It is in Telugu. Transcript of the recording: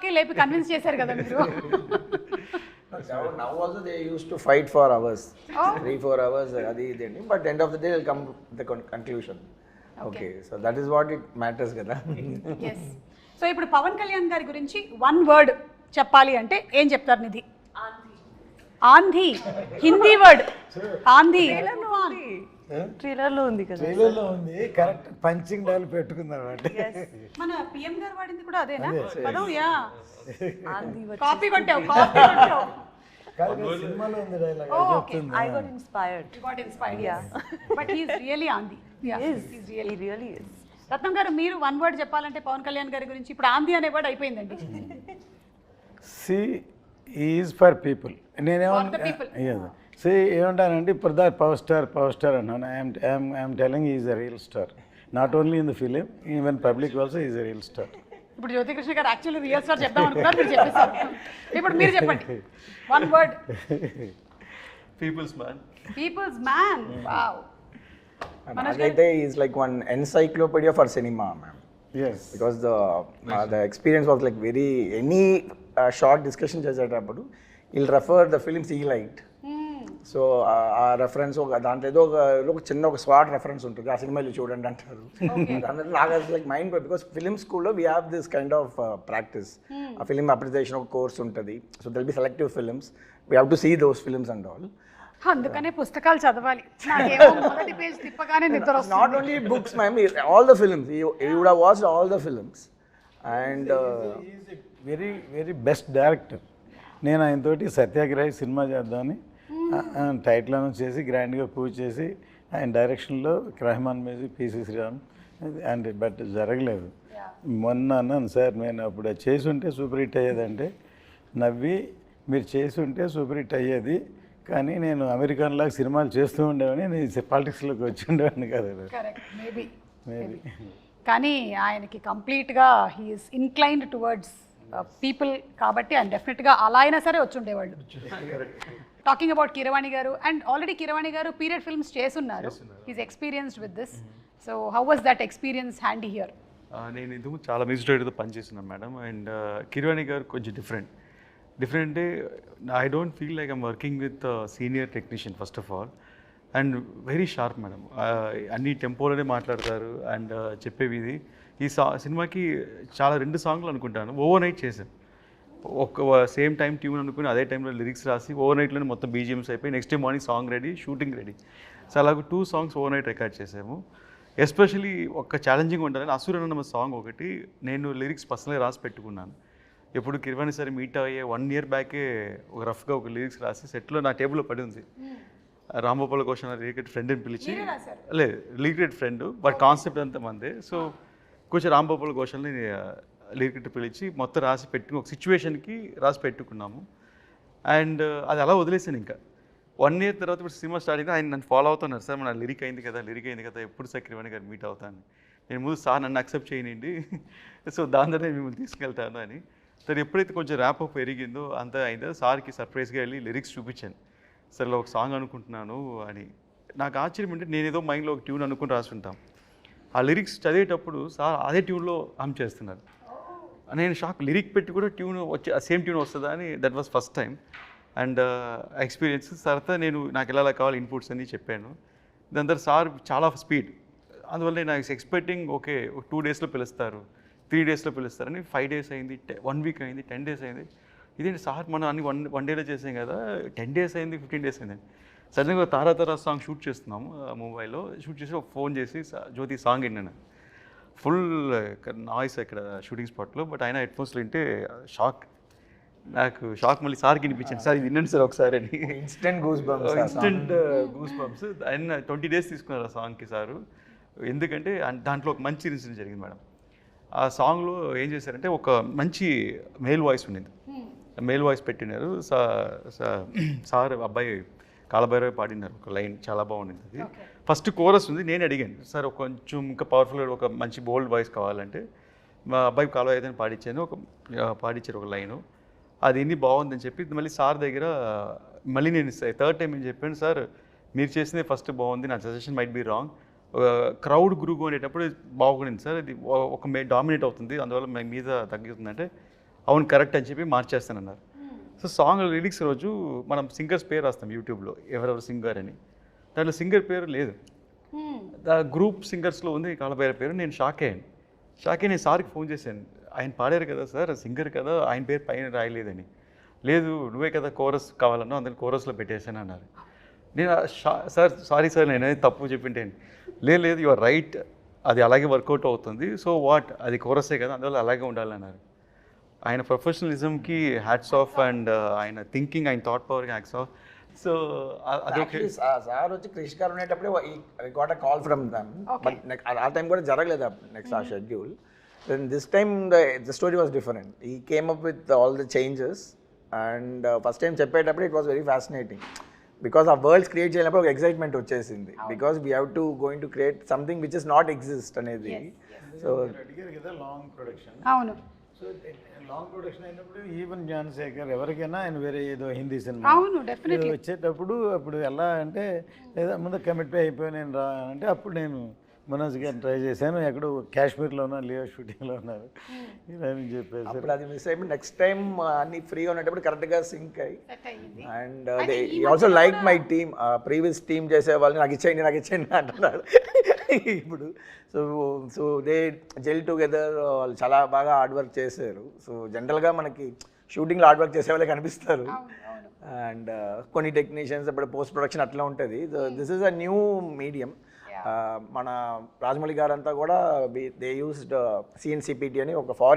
కి లేపి కన్విన్స్ చేశారు కదా మీరు. Now also they used to fight for hours, 3-4 hours. But end of the day they'll come to the conclusion. Okay, so that is what it matters కదా. ఎస్. సో ఇప్పుడు పవన్ కళ్యాణ్ గారి గురించి వన్ వర్డ్ చెప్పాలి అంటే ఏం చెప్తారు నిధి? ఆంధీ, హిందీ వర్డ్ ఆంధీ. ట్రైలర్లో ఉంది కదా, ట్రైలర్లో ఉంది. కరెక్ట్ పంచింగ్ డైలాగ్ పెట్టుకున్నారు అంటే మన పిఎం గారు వాడింది కూడా అదేనా పదం? యా, ఆంధీ కాపీ కొట్టావు, కాపీ కొట్టావు. సినిమాలో ఉంది డైలాగ్ చెప్తుంది. I got inspired. You got inspired, yes. But he is really ఆంధీ. Yeah, Yes, he's he really is. రత్నం గారు మీరు వన్ వర్డ్ చెప్పాలంటే పవన్ కళ్యాణ్ గారి గురించి? ఇప్పుడు ఆంధీ అనే వర్డ్ అయిపోయిందండి. She is for people. For the people. She ఏమంటానండి, ఇప్పుడు దా పవర్ స్టార్ అన్నాను. I'm telling is a real star. Not only in the film, even public also is a real star. ఇప్పుడు జ్యోతికృష్ణ గారు యాక్చువల్లీ రియల్ స్టార్ చెప్దాం అనుకున్నారు, మీరు చెప్పేశారు. ఇప్పుడు మీరు చెప్పండి one word. People's man. People's man. Wow. నాకైతే is like one encyclopedia for cinema ma'am. Yes, because the experience was like very any short discussion చేసేటప్పుడు he'll refer the films he liked. So ఆ రెఫరెన్స్ దాంట్లో ఏదో ఒక చిన్న ఒక స్వాట్ రెఫరెన్స్ ఉంటుంది, ఆ సినిమాలు చూడండి అంటారు. నాకు లైక్ మైండ్, బికాస్ ఫిలిం స్కూల్లో we have this kind of practice. ఆ ఫిలిం అప్రిసియేషన్ ఒక కోర్స్ ఉంటుంది. So they'll be selective films, we have to see those films and all. అందుకనే పుస్తకాలు చదవాలి. నాకేమో మొదటి పేజ్ తిప్పగానే నిద్ర వస్తుంది. Not only books, ma'am, all the films. You would have watched all the films. And very very best director. నేను ఆయనతోటి సత్యాగ్రహి సినిమా చేద్దామని టైటిల్ అనౌన్స్ చేసి గ్రాండ్గా పూజ చేసి ఆయన డైరెక్షన్లో Rahman music, PC Sreeram and but జరగలేదు. మొన్న అన్నాను, సార్ నేను అప్పుడు అది చేసి ఉంటే సూపర్ హిట్ అయ్యేదంటే నవ్వి, మీరు చేసి ఉంటే సూపర్ హిట్ అయ్యేది, కానీ నేను అమెరికన్లాగా సినిమాలు చేస్తూ ఉండేవాడిని, నేను పాలిటిక్స్లోకి వచ్చి ఉండేవాడిని కదా. Correct, maybe. మేబీ కానీ ఆయనకి కంప్లీట్గా హీఈస్ ఇన్క్లైన్డ్ టువర్డ్స్ పీపుల్ కాబట్టి ఆయన డెఫినెట్గా అలా అయినా సరే వచ్చి ఉండేవాళ్ళు. టాకింగ్ అబౌట్ కీరవాణి గారు, అండ్ ఆల్రెడీ కీరవాణి గారు పీరియడ్ ఫిల్మ్స్ చేస్తున్నారు. Is experienced with this. So how was that experience handy here? నేను ఇందుకు చాలా మ్యూజిక్ డైరెక్టర్తో పనిచేస్తున్నాను మేడం. అండ్ కిరవాణి గారు కొంచెం డిఫరెంట్ అంటే I don't feel like I'm working with senior technician first of all. And very sharp madam, అన్ని టెంపోలోనే మాట్లాడతారు. అండ్ చెప్పేవి ఇది ఈ సినిమాకి చాలా 2 సాంగ్లు అనుకుంటాను ఓవర్ నైట్ చేశాను. ఒక సేమ్ టైం ట్యూన్ అనుకుని అదే టైంలో లిరిక్స్ రాసి ఓవర్ నైట్లోనే మొత్తం బీజిఎమ్స్ అయిపోయి next day morning song ready, shooting ready. So అలాగ 2 సాంగ్స్ ఓవర్ నైట్ రికార్డ్ చేసాము. ఎస్పెషలీ ఒక ఛాలెంజింగ్ ఉండాలని అసురన్న సాంగ్ ఒకటి నేను లిరిక్స్ పర్సనల్గా రాసి పెట్టుకున్నాను. ఎప్పుడు కిరవాణి సరే మీట్ అయ్యే 1 year బ్యాకే ఒక రఫ్గా ఒక లిరిక్స్ రాసి సెట్లో నా టేబుల్లో పడి ఉంది. రాంగోపాల్ ఘోష్ లిరికెట్ ఫ్రెండ్ అని పిలిచి, లేదు లిరికెట్ ఫ్రెండ్ బట్ కాన్సెప్ట్ అంతా మందే. సో కొంచెం రాంగోపాల్ ఘోష్ని లిరికెట్ పిలిచి మొత్తం రాసి పెట్టుకుని ఒక సిచ్యువేషన్కి రాసి పెట్టుకున్నాము. అండ్ అది అలా వదిలేసాను. ఇంకా 1 year తర్వాత ఇప్పుడు సినిమా స్టార్ట్ అయింది, ఆయన నన్ను ఫాలో అవుతున్నారు. సార్ మన లిరిక్ అయింది కదా ఎప్పుడు సార్ కిరవాణి గారు మీట్ అవుతాను. నేను ముందు సార్ నన్ను అక్సెప్ట్ చేయనండి, సో దాని ద్వారా నేను మిమ్మల్ని తీసుకెళ్తాను అని. సార్ ఎప్పుడైతే కొంచెం ర్యాప్ అప్ పెరిగిందో అంతా అయిందో సార్కి సర్ప్రైజ్గా వెళ్ళి లిరిక్స్ చూపించాను. సార్ ఇలా ఒక సాంగ్ అనుకుంటున్నాను అని. నాకు ఆశ్చర్యం అంటే నేను ఏదో మైండ్లో ఒక ట్యూన్ అనుకుని రాసుంటాం, ఆ లిరిక్స్ చదివేటప్పుడు సార్ అదే ట్యూన్లో హమ్ చేస్తున్నారు. నేను షాక్, లిరిక్ పెట్టి కూడా ట్యూన్ వచ్చి సేమ్ ట్యూన్ వస్తుందా అని. That was first time. And experience తర్వాత నేను నాకు ఎలా కావాలి ఇన్పుట్స్ అని చెప్పాను. దాని తర్వాత సార్ చాలా స్పీడ్, అందువల్ల నేను ఎక్స్పెక్టింగ్ ఓకే 2 daysలో పిలుస్తారు, 3 daysలో పిలుస్తారని. 5 days అయింది, 1 week అయింది, 10 days అయింది. ఇదేంటి సార్ మనం అన్ని వన్ డేలో చేసాం కదా, 10 days అయింది, 15 days అయింది. సడన్గా తారా సాంగ్ షూట్ చేస్తున్నాము ముంబైలో. షూట్ చేసి ఒక ఫోన్ చేసి జ్యోతి సాంగ్ విన్నాను. ఫుల్ నాయిస్ ఇక్కడ షూటింగ్ స్పాట్లో, బట్ ఆయన హెడ్ ఫోన్స్లో వింటే నాకు షాక్. మళ్ళీ సార్కి వినిపించాను, సార్ ఇది వినండి సార్ ఒకసారి అని. Instant goose bumps. ఆయన 20 days తీసుకున్నారు ఆ సాంగ్కి సారు. ఎందుకంటే దాంట్లో ఒక మంచి ఇన్సిడెంట్ జరిగింది మేడం. ఆ సాంగ్లో ఏం చేశారంటే ఒక మంచి మేల్ వాయిస్ ఉండింది, మేల్ వాయిస్ పెట్టినారు. సార్ అబ్బాయి కాలభైరవి పాడినారు ఒక లైన్, చాలా బాగుండింది అది. ఫస్ట్ కోరస్ ఉంది, నేను అడిగాను సార్ కొంచెం ఇంకా పవర్ఫుల్గా ఒక మంచి బోల్డ్ వాయిస్ కావాలంటే మా అబ్బాయి కాలభైరవి పాడించాను. పాడించారు ఒక లైను, అది ఇన్ని బాగుందని చెప్పి మళ్ళీ సార్ దగ్గర మళ్ళీ నేను 3rd time ఏం చెప్పాను, సార్ మీరు చేసిందే ఫస్ట్ బాగుంది, నా suggestion might be wrong, crowd group అనేటప్పుడు బాగుండింది సార్, ఇది ఒక డామినేట్ అవుతుంది, అందువల్ల మీద తగ్గుతుందంటే అవును కరెక్ట్ అని చెప్పి మార్చేస్తానన్నారు. సో సాంగ్ లిరిక్స్ రోజు మనం సింగర్స్ పేరు రాస్తాం యూట్యూబ్లో, ఎవరెవరు సింగర్ అని. దాంట్లో సింగర్ పేరు లేదు, గ్రూప్ సింగర్స్లో ఉంది కాళ్ళబైర పేరు. నేను షాక్ అయ్యి నేను సార్కి ఫోన్ చేశాను, ఆయన పాడారు కదా సార్, సింగర్ కదా, ఆయన పేరు పైన రాయలేదని. లేదు నువ్వే కదా కోరస్ కావాలన్నా, అందులో కోరస్లో పెట్టేశాను అన్నారు. నేను సార్ సారీ సార్ నేను తప్పు చెప్పింటేను. లేదు యు ఆర్ రైట్, అది అలాగే వర్కౌట్ అవుతుంది, సో వాట్ అది కోరసే కదా, అందువల్ల అలాగే ఉండాలన్నారు. ఆయన ప్రొఫెషనలిజంకి హ్యాట్స్ ఆఫ్, అండ్ ఆయన థింకింగ్, ఆయన థాట్ పవర్కి హ్యాట్స్ ఆఫ్. సో అదొకే. సార్ వచ్చి క్రిష్ గారు ఉండేటప్పుడే got a call from them, but ఆ టైం కూడా జరగలేదు నెక్స్ట్ ఆ schedule. Then this time the story was different. He came up with all the changes, and first time చెప్పేటప్పుడు it was very fascinating, because ఆ వరల్డ్స్ క్రియేట్ చేయనప్పుడు ఒక ఎక్సైట్మెంట్ వచ్చేసింది, because we have to going to create something which is not exist అనేది. సో అడిగారు కదా లాంగ్ ప్రొడక్షన్. అవును, సో లాంగ్ ప్రొడక్షన్ అయినప్పుడు ఈవెన్ జ్ఞానశేఖర్ ఎవరికైనా ఆయన వేరే ఏదో హిందీ సినిమా అవును, డెఫినెట్లీ వచ్చేటప్పుడు అప్పుడు ఎలా అంటే లేదా ముందు కమిట్ అయిపోయి నేను రా అంటే అప్పుడు నేను మనోజ్ గారిని ట్రై చేశాను, ఎక్కడో కాశ్మీర్లో ఉన్నా, లియో షూటింగ్లో ఉన్నారు ఇలా అని చెప్పేసి. అప్పుడు అది మిస్ అయిపోయి నెక్స్ట్ టైం అన్ని ఫ్రీగా ఉన్నప్పుడు కరెక్ట్గా సింక్ అయ్యి, and they also like my team, previous team చేసే వాళ్ళని నాకు ఇచ్చేయండి అంటున్నారు ఇప్పుడు. సో దే జెల్ టుగెదర్, వాళ్ళు చాలా బాగా హార్డ్ వర్క్ చేశారు. సో జనరల్గా మనకి షూటింగ్లో హార్డ్ వర్క్ చేసే వాళ్ళే కనిపిస్తారు, అండ్ కొన్ని టెక్నీషియన్స్ ఇప్పుడు పోస్ట్ ప్రొడక్షన్ అట్లా ఉంటుంది. This is a new medium. మన రాజమౌళి గారు అంతా కూడా దే యూస్డ్ CNCPT అని ఒక ఫారిన్